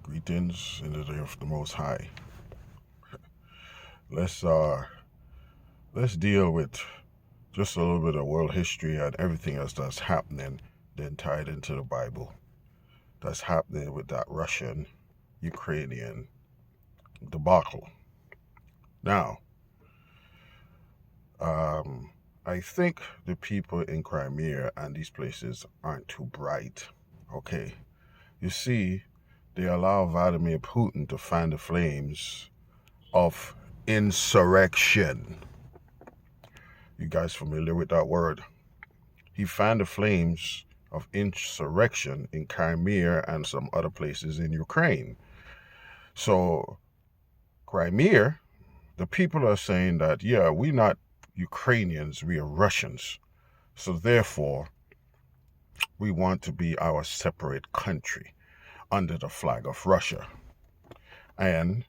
Greetings in the day of the Most High. Let's deal with just a little bit of world history and everything else that's happening, then tied into the Bible. That's happening with that Russian-Ukrainian debacle. Now, I think the people in Crimea and these places aren't too bright. Okay, you see, they allow Vladimir Putin to fan the flames of insurrection. You guys familiar with that word? He fanned the flames of insurrection in Crimea and some other places in Ukraine. So Crimea, the people are saying that, yeah, we're not Ukrainians, we are Russians. So therefore, we want to be our separate country under the flag of Russia. And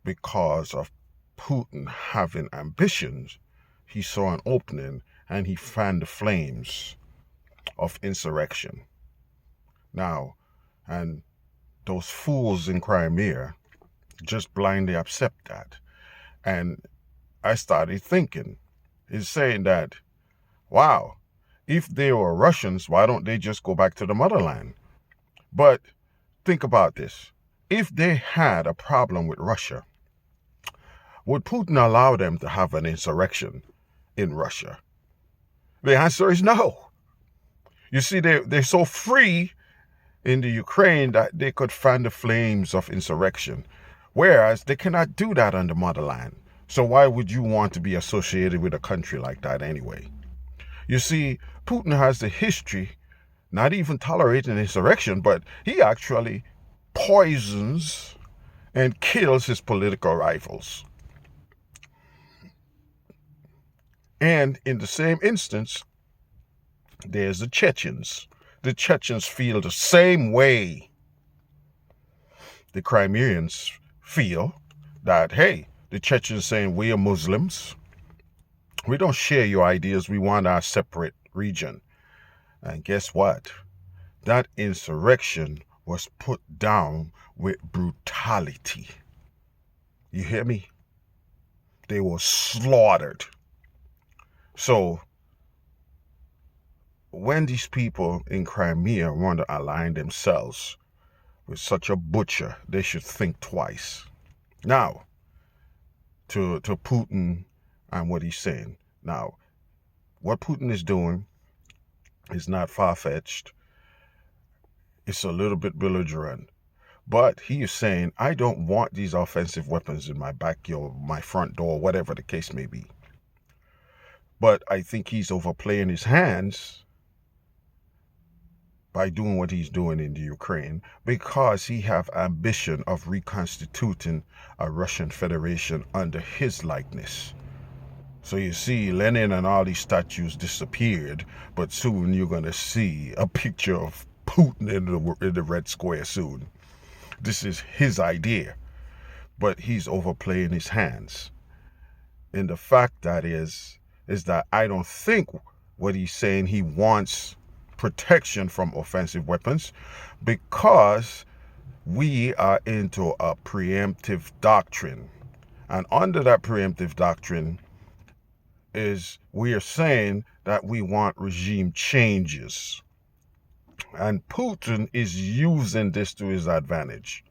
because of Putin having ambitions, he saw an opening and he fanned the flames of insurrection. Now, and those fools in Crimea just blindly accept that. And I started thinking, is saying that, wow, if they were Russians, why don't they just go back to the motherland? But think about this. If they had a problem with Russia, would Putin allow them to have an insurrection in Russia? The answer is no. You see, they're so free in the Ukraine that they could fan the flames of insurrection, whereas they cannot do that on the motherland. So why would you want to be associated with a country like that anyway? You see, Putin has the history not even tolerating insurrection, but he actually poisons and kills his political rivals. And in the same instance, there's the Chechens. The Chechens feel the same way the Crimeans feel, that, hey, the Chechens saying we are Muslims. We don't share your ideas. We want our separate region. And guess what? That insurrection was put down with brutality. You hear me? They were slaughtered. So when these people in Crimea want to align themselves with such a butcher, they should think twice. Now, to Putin and what he's saying. Now, what Putin is doing is not far-fetched. It's a little bit belligerent. But he is saying, I don't want these offensive weapons in my backyard, my front door, whatever the case may be. But I think he's overplaying his hands by doing what he's doing in the Ukraine, because he have ambition of reconstituting a Russian Federation under his likeness. So you see, Lenin and all these statues disappeared, but soon you're going to see a picture of Putin in the Red Square soon. This is his idea, but he's overplaying his hands. And the fact that is that I don't think what he's saying, he wants protection from offensive weapons, because we are into a preemptive doctrine. And under that preemptive doctrine is we are saying that we want regime changes. And Putin is using this to his advantage.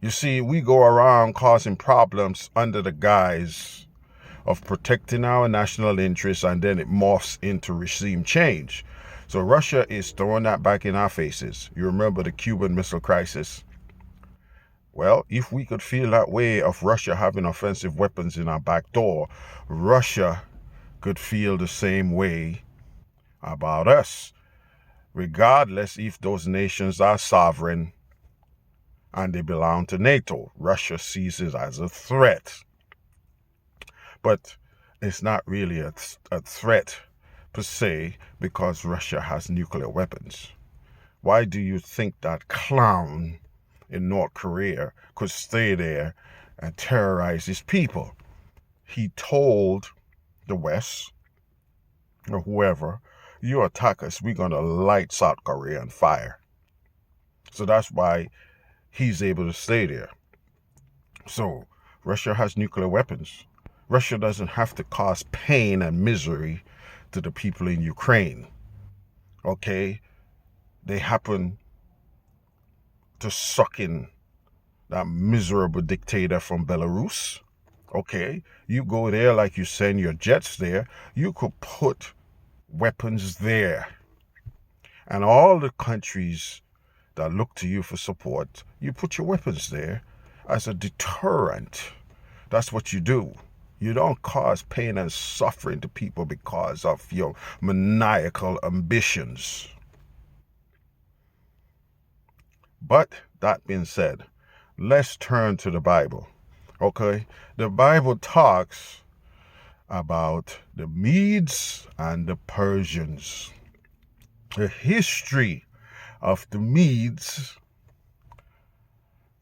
You see, we go around causing problems under the guise of protecting our national interests, and then it morphs into regime change. So Russia is throwing that back in our faces. You remember the Cuban Missile Crisis? Well, if we could feel that way of Russia having offensive weapons in our back door, Russia could feel the same way about us, regardless if those nations are sovereign and they belong to NATO. Russia sees it as a threat. But it's not really a threat per se, because Russia has nuclear weapons. Why do you think that clown in North Korea could stay there and terrorize his people? He told the West, or whoever, you attack us, we're going to light South Korea on fire. So that's why he's able to stay there. So Russia has nuclear weapons. Russia doesn't have to cause pain and misery to the people in Ukraine. Okay? They happen to suck in that miserable dictator from Belarus. Okay? You go there like you send your jets there. You could put weapons there. And all the countries that look to you for support, you put your weapons there as a deterrent. That's what you do. You don't cause pain and suffering to people because of your maniacal ambitions. But that being said, let's turn to the Bible. Okay? The Bible talks about the Medes and the Persians. The history of the Medes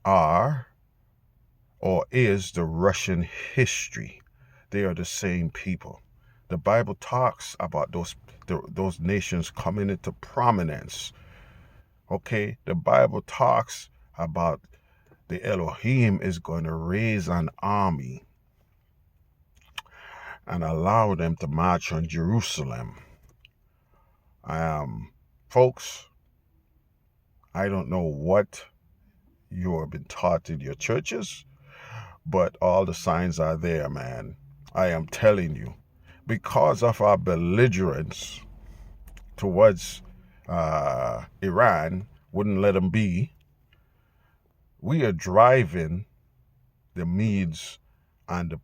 are or is the Russian history. They are the same people. The Bible talks about those nations coming into prominence. Okay, the Bible talks about the Elohim is going to raise an army and allow them to march on Jerusalem. Folks, I don't know what you have been taught in your churches, but all the signs are there, man. I am telling you, because of our belligerence towards Iran, wouldn't let them be, we are driving the Medes and the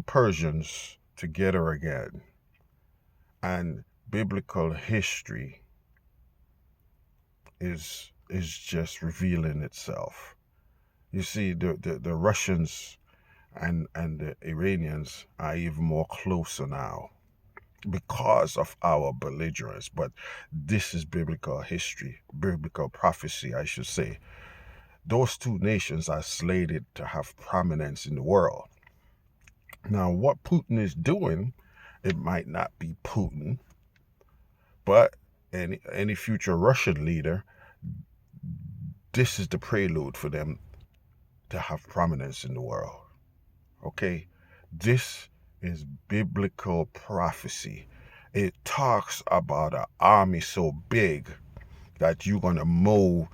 Persians together again. And biblical history is just revealing itself. You see, the Russians and the Iranians are even more closer now because of our belligerence. But this is biblical history, biblical prophecy, I should say. Those two nations are slated to have prominence in the world. Now, what Putin is doing, it might not be Putin, but any future Russian leader, this is the prelude for them to have prominence in the world. Okay? This is biblical prophecy. It talks about an army so big that you're going to mow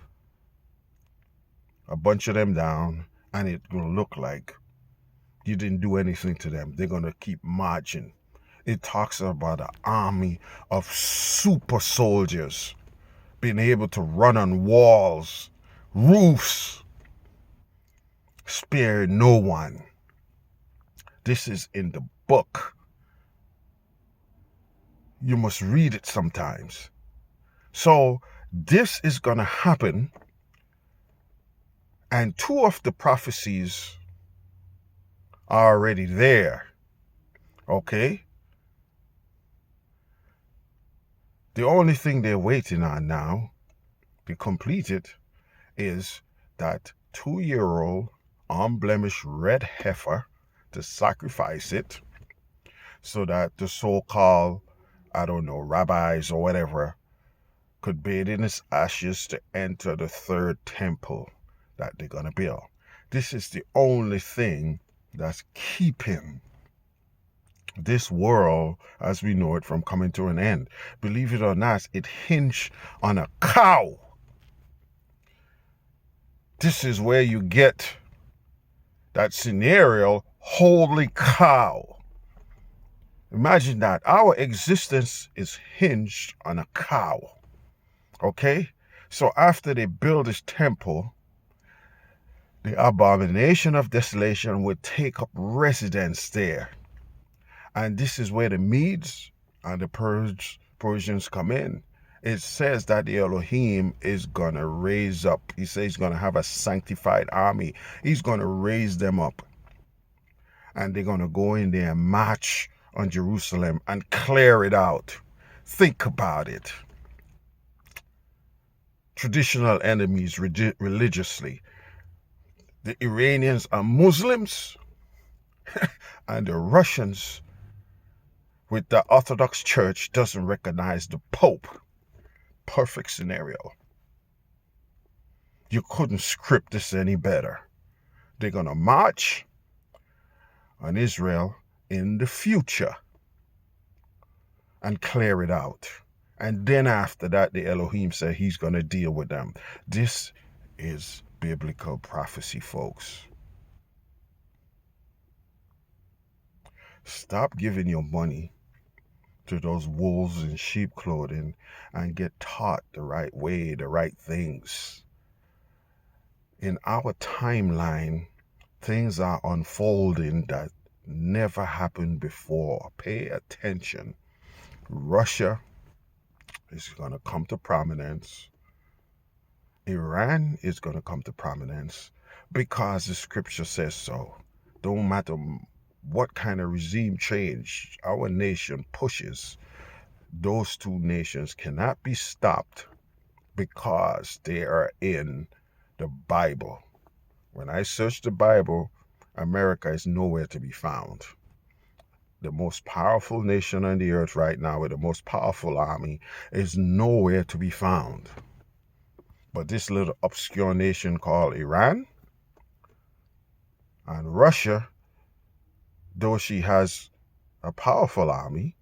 a bunch of them down, and it's going to look like you didn't do anything to them. They're going to keep marching. It talks about an army of super soldiers being able to run on walls, roofs, spare no one. This is in the book. You must read it sometimes. So this is going to happen. And two of the prophecies are already there. Okay? The only thing they're waiting on now to complete it is that 2-year-old unblemished red heifer, to sacrifice it so that the so-called, rabbis or whatever could bathe in its ashes to enter the third temple that they're going to build. This is the only thing that's keeping this world as we know it from coming to an end. Believe it or not, it hinged on a cow. This is where you get that scenario, holy cow. Imagine that. Our existence is hinged on a cow. Okay? So after they build this temple, the abomination of desolation will take up residence there. And this is where the Medes and the Persians come in. It says that the Elohim is going to raise up. He says he's going to have a sanctified army. He's going to raise them up. And they're going to go in there and march on Jerusalem and clear it out. Think about it. Traditional enemies religiously. The Iranians are Muslims and the Russians with the Orthodox Church doesn't recognize the Pope. Perfect scenario. You couldn't script this any better. They're going to march on Israel in the future and clear it out. And then after that, the Elohim said he's going to deal with them. This is biblical prophecy, folks. Stop giving your money to those wolves in sheep clothing and get taught the right way, the right things. In our timeline, things are unfolding that never happened before. Pay attention. Russia is going to come to prominence. Iran is going to come to prominence because the scripture says so. Don't matter what kind of regime change our nation pushes, those two nations cannot be stopped because they are in the Bible. When I search the Bible, America is nowhere to be found. The most powerful nation on the earth right now with the most powerful army is nowhere to be found. But this little obscure nation called Iran and Russia, though she has a powerful army,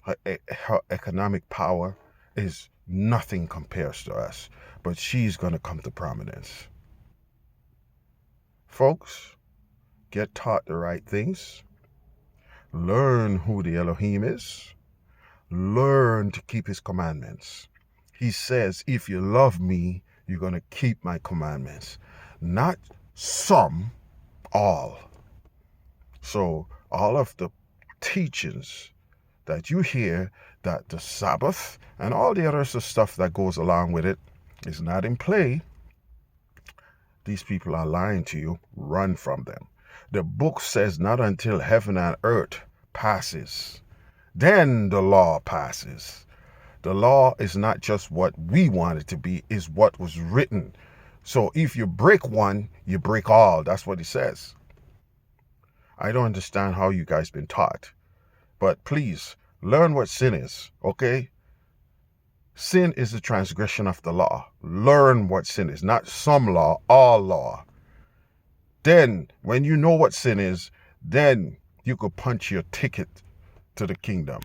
her economic power is nothing compares to us. But she's going to come to prominence. Folks, get taught the right things. Learn who the Elohim is. Learn to keep his commandments. He says, if you love me, you're going to keep my commandments. Not some, all. So all of the teachings that you hear, that the Sabbath and all the other stuff that goes along with it is not in play. These people are lying to you. Run from them. The book says not until heaven and earth passes, then the law passes. The law is not just what we want it to be, it's what was written. So if you break one, you break all. That's what it says. I don't understand how you guys been taught. But please, learn what sin is, okay? Sin is the transgression of the law. Learn what sin is. Not some law, all law. Then, when you know what sin is, then you could punch your ticket to the kingdom.